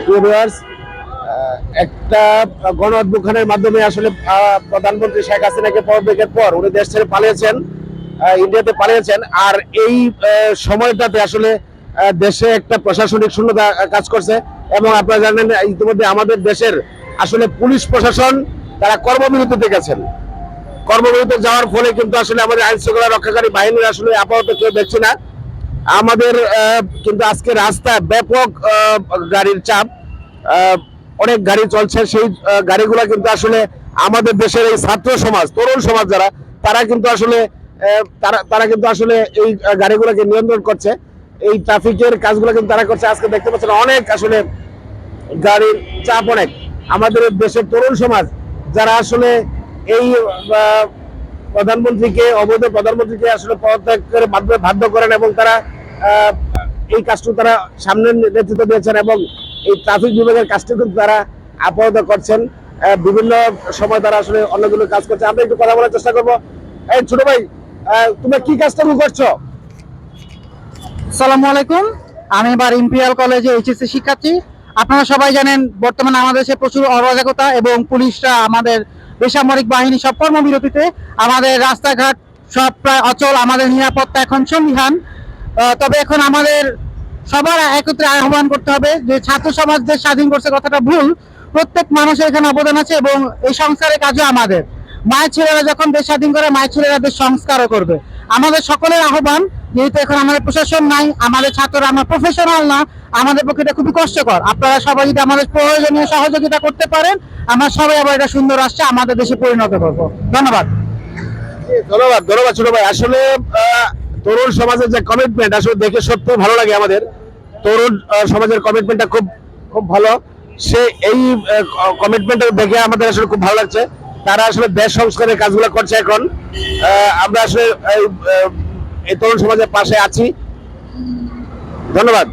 প্রিয় ভিউয়ার্স, একটা গণ অভ্যুত্থানের মাধ্যমে আসলে প্রধানমন্ত্রী শেখ হাসিনাকে পদত্যাগের পর উনি দেশ ছেড়ে পালিয়েছেন, ইন্ডিয়াতে পালিয়েছেন। আর এই সময়টাতে আসলে দেশে একটা প্রশাসনিক শূন্যতা কাজ করছে। এবং আপনারা জানেন ইতিমধ্যে আমাদের দেশের আসলে পুলিশ প্রশাসন তারা কর্মবিরতিতে গেছেন। কর্মবিরতিতে যাওয়ার ফলে কিন্তু আসলে আমাদের আইন শৃঙ্খলা রক্ষাকারী বাহিনীর আসলে আপাতত কেউ দেখছি না। আমাদের কিন্তু আজকে রাস্তায় ব্যাপক গাড়ির চাপ, অনেক গাড়ি চলছে। সেই গাড়িগুলো কিন্তু আসলে আমাদের দেশের এই ছাত্র সমাজ, তরুণ সমাজ যারা, তারা কিন্তু আসলে তারা কিন্তু আসলে এই গাড়িগুলোকে নিয়ন্ত্রণ করছে। এই ট্রাফিকের কাজগুলো কিন্তু তারা করছে। আজকে দেখতে পাচ্ছেন অনেক আসলে গাড়ির চাপ অনেক। আমাদের দেশের তরুণ সমাজ যারা আসলে এই প্রধানমন্ত্রীকে, অবৈধ প্রধানমন্ত্রীকে আসলে পদত্যাগের মাধ্যমে বাধ্য করেন এবং তারা এই কাজটি তারা সামনে নেতৃত্ব দিয়েছেন এবং এই ট্রাফিক বিভাগের কাজটি কিন্তু তারা আপাতত করছেন। বিভিন্ন সময় তারা আসলে অন্যগুলো কাজ করছে। আমরা একটু কথা বলার চেষ্টা করবো। এই ছোট ভাই, তুমি কি কাজটা করছো? আসসালামু আলাইকুম, আমি এবার ইম্পেরিয়াল কলেজে এইচএসসি শিক্ষার্থী। আপনারা সবাই জানেন বর্তমানে আমাদের দেশে প্রচুর অরাজকতা এবং পুলিশরা, আমাদের বেসামরিক বাহিনী সব কর্মবিরতিতে। আমাদের রাস্তাঘাট সব প্রায় অচল, আমাদের নিরাপত্তা এখন সন্দিহান। তবে এখন আমাদের সবার একত্রে আহ্বান করতে হবে যে ছাত্র সমাজ দেশ স্বাধীন করছে কথাটা ভুল। প্রত্যেক মানুষের এখানে অবদান আছে এবং এই সংস্কারের কাজও আমাদের। মায়ের ছেলেরা যখন দেশ স্বাধীন করে, মায়ের ছেলেরা দেশ সংস্কারও করবে। আমাদের সকলের আহ্বান, যেহেতু এখন আমাদের প্রশাসন নাই, আমাদের ছাত্ররা, আমরা প্রফেশনাল না, আমাদের পক্ষে এটা খুবই কষ্টকর। আপনারা সবাই যদি আমাদের প্রয়োজনীয় সহযোগিতা করতে পারেন, আমরা সবাই আবার এটা সুন্দর রাষ্ট্রে আমাদের দেশে পরিণত করবো। ধন্যবাদ। ধন্যবাদ, ধন্যবাদ ছোট ভাই। আসলে তরুণ সমাজের যে কমিটমেন্ট আসলে দেখে সত্যি ভালো লাগে। আমাদের তরুণ সমাজের কমিটমেন্টটা খুব খুব ভালো। সে এই কমিটমেন্টটা দেখে আমাদের আসলে খুব ভালো লাগছে। তারা আসলে দেশ সংস্কারের কাজগুলো করছে এখন। আমরা আসলে এই তরুণ সমাজের পাশে আছি। ধন্যবাদ।